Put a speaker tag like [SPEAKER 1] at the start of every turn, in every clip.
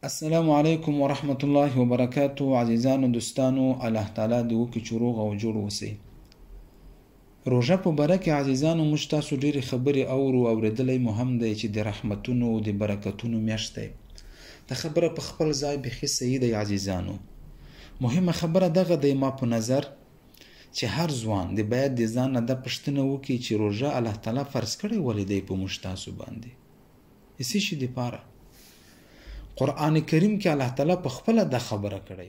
[SPEAKER 1] السلام علیکم ورحمت الله وبرکاتو. عزیزانو دوستانو، الله تعالی دې وکړي چې روغ او جوړ اوسئ. روژه په باره کې عزیزانو موږ تاسو ډېرې خبرې اورېدلی مو هم دی چې د رحمتونو او د برکتونو میاشت دی. دا خبره په خپل ځای بیخي صحیح دی عزیزانو. مهمه خبره دغه دی ما په نظر چې هر ځوان د باید د ځان نه دا پوښتنه وکړي چې روژه الله تعالی فرض کړی ولې دی په موږ تاسو باندې؟ د څه شي دپاره؟ قرآن کریم کې الله تعالی په خپله دا خبره کړی.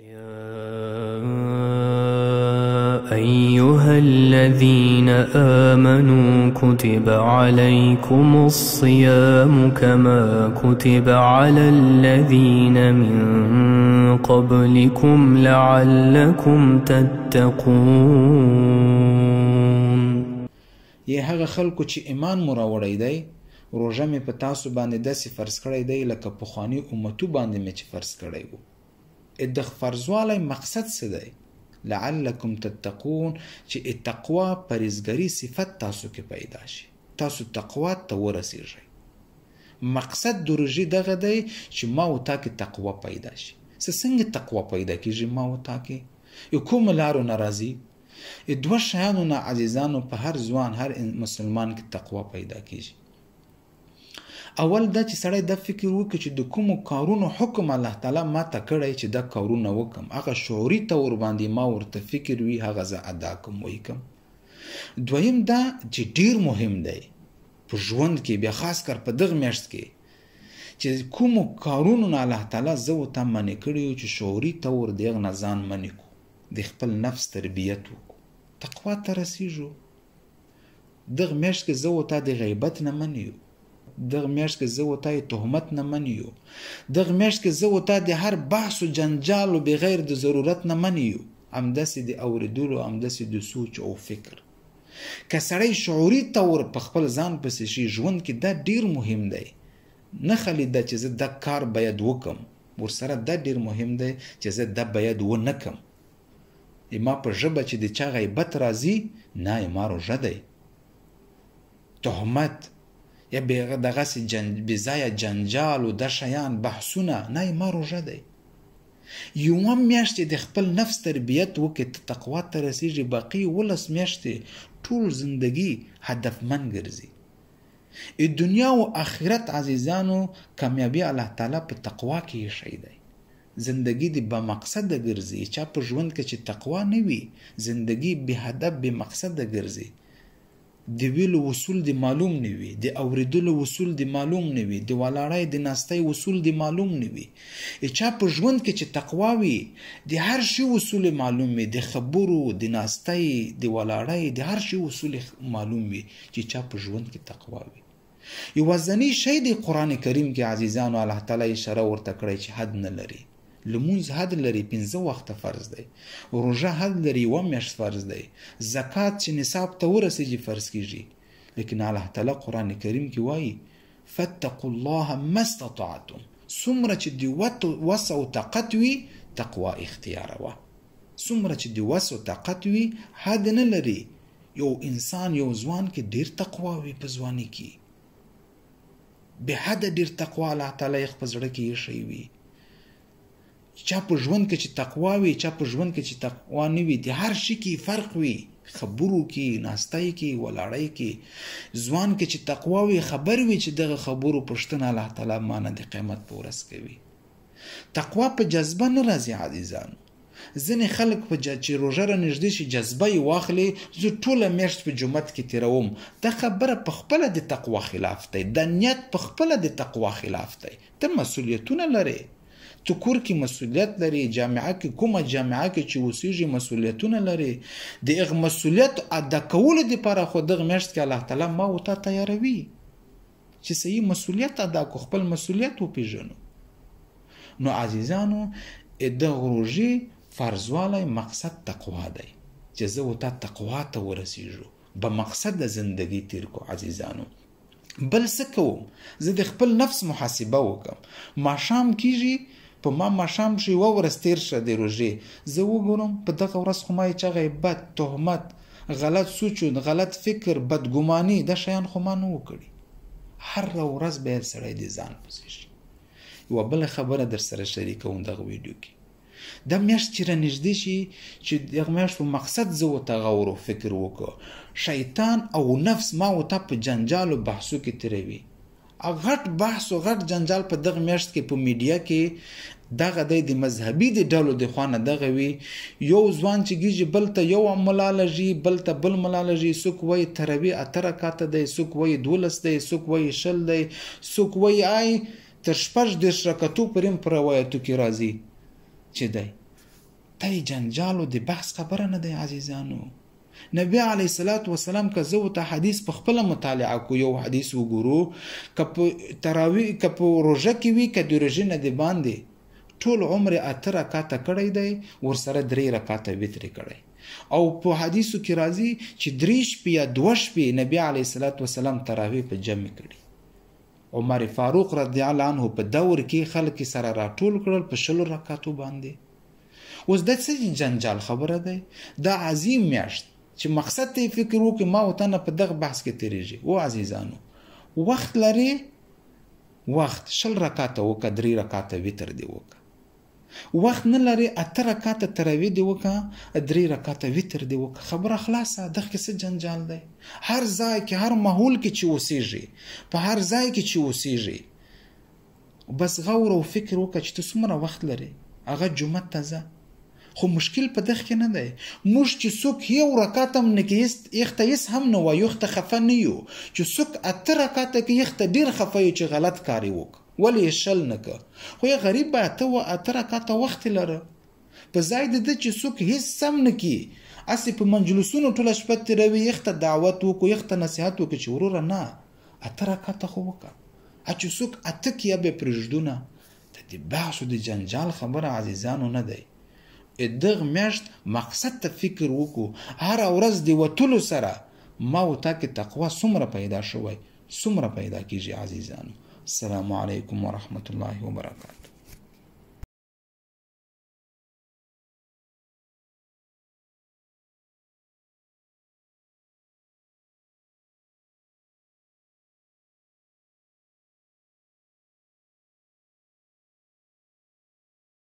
[SPEAKER 2] أيها الذين آمنوا كتب عليكم الصيام كما كتب على الذين من قبلكم لعلكم تتقون.
[SPEAKER 1] یې هغه خلکو چې ایمان مو راوړی دی، روژه مې په تاسو باندې داسې فرض کړی دی لکه پخواني امتو باندې مې چې فرض کړی و. د فرضوالی مقصد څه دی؟ لعلکم تتقون، چې تقوا پرهیزګري صفت تاسو کې پیدا شي، تاسو تقوا ته ورسیږئ. مقصد د روژې دغه دی چې ما و تا کې تقوا پیدا شي. څنګه تقوا پیدا کېږي ما و تا کې؟ یو کومو لارو نه راځي؟ دوه شیانو نه عزیزانو په هر ځوان هر مسلمان کې تقوا پیدا کېږي. اول دا چې سړی دا فکر وکړي چې د کومو کارونو حکم الله تعالی ما ته کړی چې دا کارونه وکم، هغه شعوري طور باندې ما ورته فکر وي هغه زه ادا کم وکم. دویم دا چې ډیر مهم دی په ژوند کې، بیا خاص کر په دغه میاشت کې چې کومو کارونو نه الله تعالی زه ورته منع کړی چې شعوري طور د هغه نه ځان منع کړو، د خپل نفس تربیت وکړو، تقوا ته رسیږو. دغه میاشت کې زه ورته د غیبت نه منع یو، دغه میاشت کې زه ورته تهمت نه منع یو، دغه میاشت کې زه ورته د هر بحث و جنجال و بغیر د ضرورت نه منع یو، همداسې د اورېدلو، همداسې د سوچ او فکر. که سړی شعوري طور په خپل ځان پسې شي ژوند کې، دا ډیر مهم دی. نه خالي دا چې زه دا کار باید وکم، ورسره دا ډیر مهم دی چې زه دا باید ونه کم. ما په ژبه چې د چا غیبت راځي، نه ما روژه دی. تهمت یا دغسې بېځایه جنجال و دا شیان بحثونه، نه ما روژه دی. یوه میاشت چې د خپل نفس تربیت وکړي ته تقوا ته رسیږي، باقي 11 میاشتې ټول زندگی هدفمند ګرځي. دنیا و آخرت عزیزانو کامیابی الله تعالی په تقوا کې ایښی دی. زندگی د با مقصده ګرځي. چا په ژوند کې چې تقوا نه وي، زندگی بې هدف بې مقصده ګرځي. د ویلو اصول د معلوم نه وي، د اورېدلو اصول د معلوم نه وي، د ولاړۍ د ناستۍ اصول د معلوم نه وي. چا په ژوند کې چې تقوا وي، د هر شي اصول معلوم وي، د خبرو، د ناستۍ، د ولاړۍ، د هر شي اصول معلوم وي چې چا په ژوند کې تقوا وي. یوازینی شی د قرآن کریم کې عزیزانو الله تعالی اشاره ورته کړی چې حد نه لري. لمونځ حد لري، 5 وخته فرض دی. روژه حد لري، 1 میاشت فرض دی. زکات چې نصاب ته ورسیږي فرض کیږي. لیکن الله تعالی قرآن کریم کې وایي فاتقوا الله ما استطعتم، څومره چې د وس او طاقت وي تقوا اختیاروه. څومره چې د وس او طاقت وي، حد نه لري. یو انسان یو ځوان کې ډیر تقوا وي، په ځواني کې به حد ډیر تقوا الله تعالی یې په زړه کې ایښی وي. چا په ژوند کې چې تقوا وي، چا په ژوند کې چې تقوا نه وي، د هر شي کې فرق وي، خبرو کې، ناستای کې، ولاړۍ کې. ځوان کې چې تقوا وي، خبر وي چې دغه خبرو پوښتنه الله تعالی مانه د قیامت په ورځ کوي. تقوا په جذبه نه راځي عزیزانو. ځینې خلک په چې روژه را نږدې شي جذبه یې واخلي، زه ټوله میاشت په جومات کې تېروم. دا خبره په خپله د تقوا خلاف دی. دا نیت په خپله د تقوا خلاف دی. ته مسؤلیتونه لرې، تو کور کې مسؤلیت لري، جامعه کې کومه جامعه کې چې اوسېږي مسؤلیتونه لري. د هغه مسؤلیت ادا کولو دپاره خو دغه میاشت کې الله تعالی ما و تا تیاروي چې صحیح مسؤلیت ادا کړو، خپل مسؤلیت وپېژنو. نو عزیزانو دغه روژې فرضوالی مقصد تقوا دی چې زه و تا تقوا ته ورسېږو، به مقصد د زندگی تیر کو. عزیزانو بل څه کوم؟ زه د خپل نفس محاسبه وکم. ماښام کېږي، په ما ماښام شي 1 ورځ تیر شه د روژې، زه وګورم په دغه ورځ خو ما یې چا غیبت، تهمت، غلط سوچ، غلط فکر، بدګماني، دا شیان خو ما نه وکړي. هر ورځ باید سړی د ځان پسې شي. یوه بله خبره در سره شریکوم دغه ویډیو کې. دا میاشت چې رانږدې شي چې دغه میاشت په مقصد زه ورته غور و فکر وکړو، شیطان او نفس ما ورته په جنجال و بحثو کې تېروي. غټ بحث و غټ جنجال په دغه میاشت کې په میډیا کې دغه د مذهبي د ډلو د خوا نه دغه وي. یو ځوان چې کېږي بل ته یو ملا لږي، بل ته بل ملا لږي، څوک وایي تراویح 8 رکعاته دی، څوک وایي 12 دی، څوک وایي 20 دی، څوک وایي ای تر 14 رکعتو پورې په روایتو کې راځي چې دی. ته جنجال او د بحث خبره نه دی عزیزانو. نبی علیه الصلاة والسلام که زه ورته حدیث په خپله مطالعه کو، یو حدیث وګورو، که په تراویح که په روژه کې وي که د روژې نه د باندې ټول عمر 8 رکعاته کړی دی، ورسره 3 رکعاته وتر کړی. او په حدیثو کې راځي چې 3 شپې یا 2 شپې نبی علیه الصلاة والسلام تراویح په جمع کړي. عمر فاروق رضی الله عنه په دور کې خلک سره راټول کړل په 20 رکعاتو باندې. اوس د څه جنجال خبره ده؟ دا عظیم میاشت چې مقصد ته فکر وکړي ما او تنه په دغه بحث کې تیریږي. او عزیزانو وخت لري، وخت 20 رکعاته وکړه، 3 رکعاته وتر دی وکړه. وخت نه لري 8 رکعاته تراویح دی وکړه، 3 رکعاته وتر دی وکړه. خبره خلاصه. دغه کې څه جنجال دی؟ هر ځای کې، هر ماحول کې چې اوسېږي، په هر ځای کې چې اوسېږي، بس غور او فکر وکړه چې ته څومره وخت لري. هغه جمعه ته ځه. خو مشکل په دغه کې نه دی. موږ چې څوک یو رکعت هم نه کوي، یخته هېڅ هم نه وایو، یخته خفه نه یو. چې څوک 8 رکعته کوي یخته ډېر خفه یو چې غلط کار یې وکړ، ولې یې 20 نه کړه. خو یې غریب به 8 رکعته وخت لره. په ځای د ده چې څوک هېڅ سم نه کوي، هسې په مجلسونو ټوله شپه تېروي، یخته دعوت وکړو، یخته نصیحت وکړو چې وروره نه 8 رکعته خو وکړه. چې څوک 8 کې به پرېږدو نه. د بحث او د جنجال خبره عزیزانو نه دی. دغه میاشت مقصد ته فکر وکړو. هر ورځ د وتلو سره ما او تا کې تقوا څومره پیدا شوی، څومره پیدا کیږي عزیزانو. السلام علیکم ورحمت الله وبرکاته.